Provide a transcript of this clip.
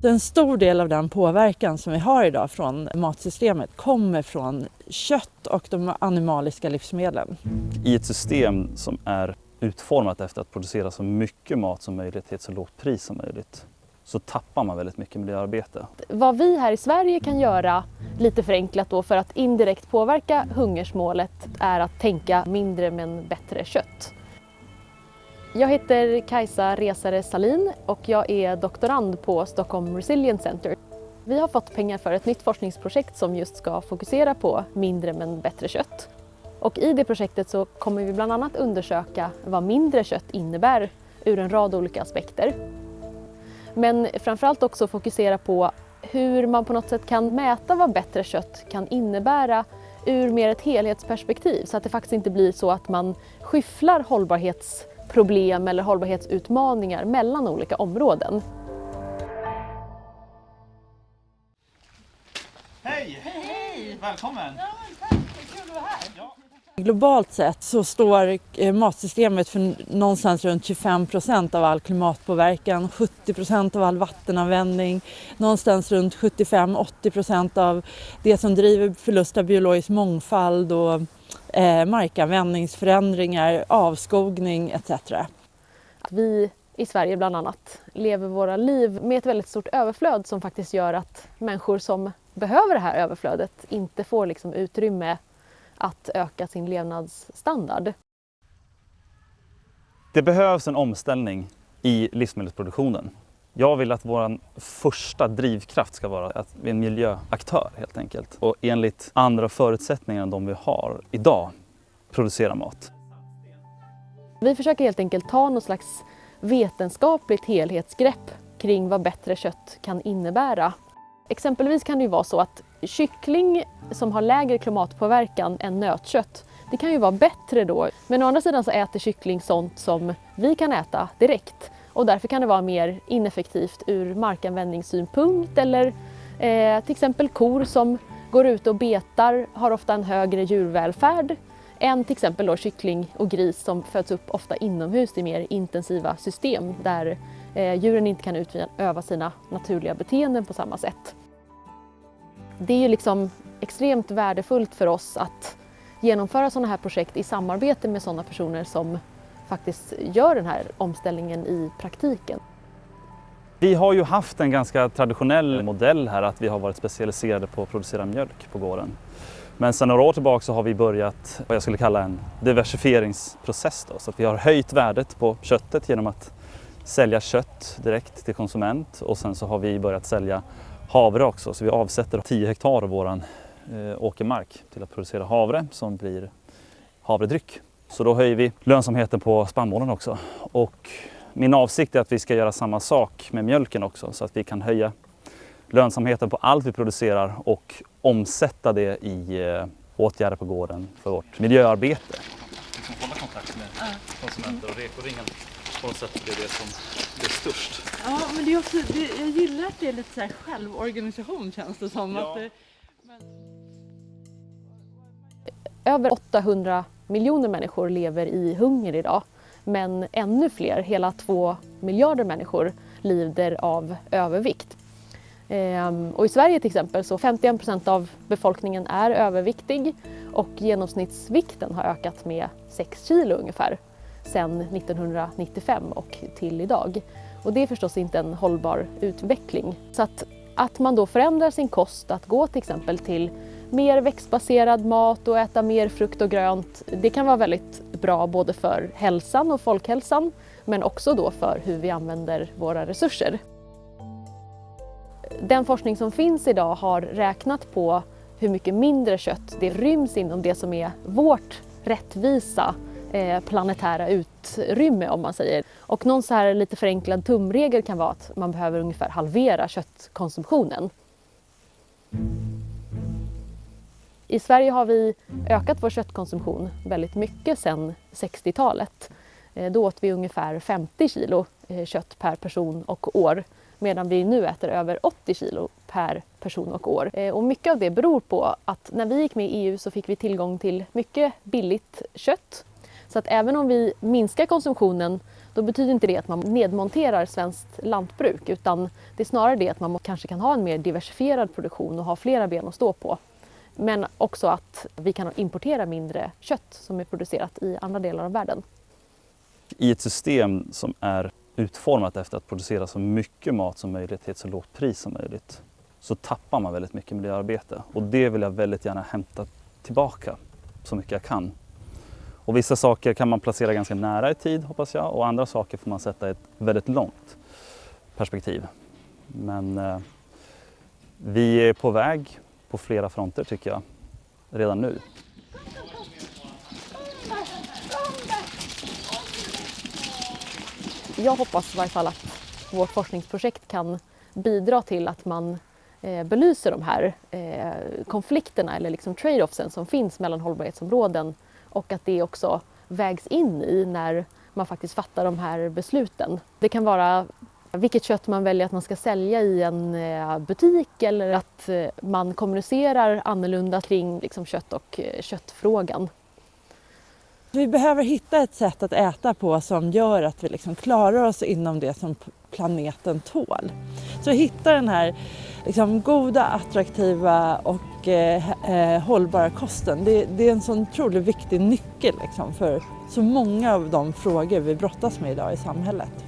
En stor del av den påverkan som vi har idag från matsystemet kommer från kött och de animaliska livsmedlen. I ett system som är utformat efter att producera så mycket mat som möjligt till ett så lågt pris som möjligt så tappar man väldigt mycket miljöarbete. Vad vi här i Sverige kan göra, lite förenklat då, för att indirekt påverka hungersmålet är att tänka mindre men bättre kött. Jag heter Kajsa Resare Salin och jag är doktorand på Stockholm Resilience Center. Vi har fått pengar för ett nytt forskningsprojekt som just ska fokusera på mindre men bättre kött. Och i det projektet så kommer vi bland annat undersöka vad mindre kött innebär ur en rad olika aspekter. Men framförallt också fokusera på hur man på något sätt kan mäta vad bättre kött kan innebära ur mer ett helhetsperspektiv, så att det faktiskt inte blir så att man skyfflar hållbarhetsproblem eller hållbarhetsutmaningar mellan olika områden. Hej! Hej! Välkommen! Ja, men tack, det är kul att vara här. Ja. Globalt sett så står matsystemet för någonstans runt 25% av all klimatpåverkan, 70% av all vattenanvändning, någonstans runt 75-80% av det som driver förlust av biologisk mångfald och markanvändningsförändringar, avskogning etc. Vi i Sverige bland annat lever våra liv med ett väldigt stort överflöd som faktiskt gör att människor som behöver det här överflödet inte får liksom utrymme att öka sin levnadsstandard. Det behövs en omställning i livsmedelsproduktionen. Jag vill att vår första drivkraft ska vara att vi är en miljöaktör helt enkelt. Och enligt andra förutsättningar än de vi har idag producera mat. Vi försöker helt enkelt ta något slags vetenskapligt helhetsgrepp kring vad bättre kött kan innebära. Exempelvis kan det ju vara så att kyckling som har lägre klimatpåverkan än nötkött, det kan ju vara bättre då. Men å andra sidan så äter kyckling sånt som vi kan äta direkt. Och därför kan det vara mer ineffektivt ur markanvändningssynpunkt. Eller till exempel kor som går ut och betar har ofta en högre djurvälfärd än till exempel då kyckling och gris som föds upp ofta inomhus i mer intensiva system där djuren inte kan utöva sina naturliga beteenden på samma sätt. Det är ju liksom extremt värdefullt för oss att genomföra sådana här projekt i samarbete med sådana personer som faktiskt gör den här omställningen i praktiken. Vi har ju haft en ganska traditionell modell här att vi har varit specialiserade på att producera mjölk på gården. Men sedan några år tillbaka så har vi börjat vad jag skulle kalla en diversifieringsprocess. Så att vi har höjt värdet på köttet genom att sälja kött direkt till konsument och sen så har vi börjat sälja havre också. Så vi avsätter 10 hektar av våran åkermark till att producera havre som blir havredryck. Så då höjer vi lönsamheten på spannmålen också. Och min avsikt är att vi ska göra samma sak med mjölken också så att vi kan höja lönsamheten på allt vi producerar och omsätta det i åtgärder på gården för vårt miljöarbete. Liksom hålla kontakt med konsumenter och rekoringen på något sätt är det som är störst. Ja, men det är också, jag gillar att det är lite så här självorganisation känns det som. Ja. Över 800 miljoner människor lever i hunger idag. Men ännu fler, hela 2 miljarder människor, lider av övervikt. Och i Sverige till exempel så 51% av befolkningen är överviktig och genomsnittsvikten har ökat med 6 kilo ungefär sedan 1995 och till idag. Och det är förstås inte en hållbar utveckling. Så att man då förändrar sin kost, att gå till exempel till mer växtbaserad mat och äta mer frukt och grönt, det kan vara väldigt bra både för hälsan och folkhälsan men också då för hur vi använder våra resurser. Den forskning som finns idag har räknat på hur mycket mindre kött det ryms inom det som är vårt rättvisa planetära utrymme om man säger. Och någon så här lite förenklad tumregel kan vara att man behöver ungefär halvera köttkonsumtionen. I Sverige har vi ökat vår köttkonsumtion väldigt mycket sedan 60-talet. Då åt vi ungefär 50 kilo kött per person och år. Medan vi nu äter över 80 kilo per person och år. Och mycket av det beror på att när vi gick med i EU så fick vi tillgång till mycket billigt kött. Så att även om vi minskar konsumtionen Då betyder inte det att man nedmonterar svenskt lantbruk, utan det är snarare det att man kanske kan ha en mer diversifierad produktion och ha flera ben att stå på. Men också att vi kan importera mindre kött som är producerat i andra delar av världen. I ett system som är utformat efter att producera så mycket mat som möjligt till ett så lågt pris som möjligt, så tappar man väldigt mycket miljöarbete. Och det vill jag väldigt gärna hämta tillbaka så mycket jag kan. Och vissa saker kan man placera ganska nära i tid, hoppas jag, och andra saker får man sätta i ett väldigt långt perspektiv. Men vi är på väg på flera fronter, tycker jag, redan nu. Jag hoppas i varje fall att vårt forskningsprojekt kan bidra till att man belyser de här konflikterna eller liksom trade-offsen som finns mellan hållbarhetsområden, och att det också vägs in i när man faktiskt fattar de här besluten. Det kan vara vilket kött man väljer att man ska sälja i en butik, eller att man kommunicerar annorlunda kring liksom kött och köttfrågan. Vi behöver hitta ett sätt att äta på som gör att vi liksom klarar oss inom det som planeten tål. Så hitta den här liksom goda, attraktiva och hållbara kosten. Det är en sån otroligt viktig nyckel liksom för så många av de frågor vi brottas med idag i samhället.